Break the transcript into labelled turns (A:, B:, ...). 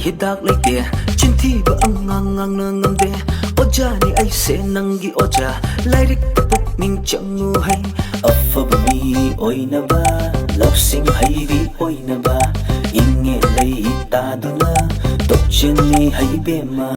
A: hidak leite chinthi ba angang ngang na ngamde oja ni ai se nangi oja lairik pukning changu hai afaba mi oina ba lapsing hairi oina ba inge lei ta duna tokchen ni hai be ma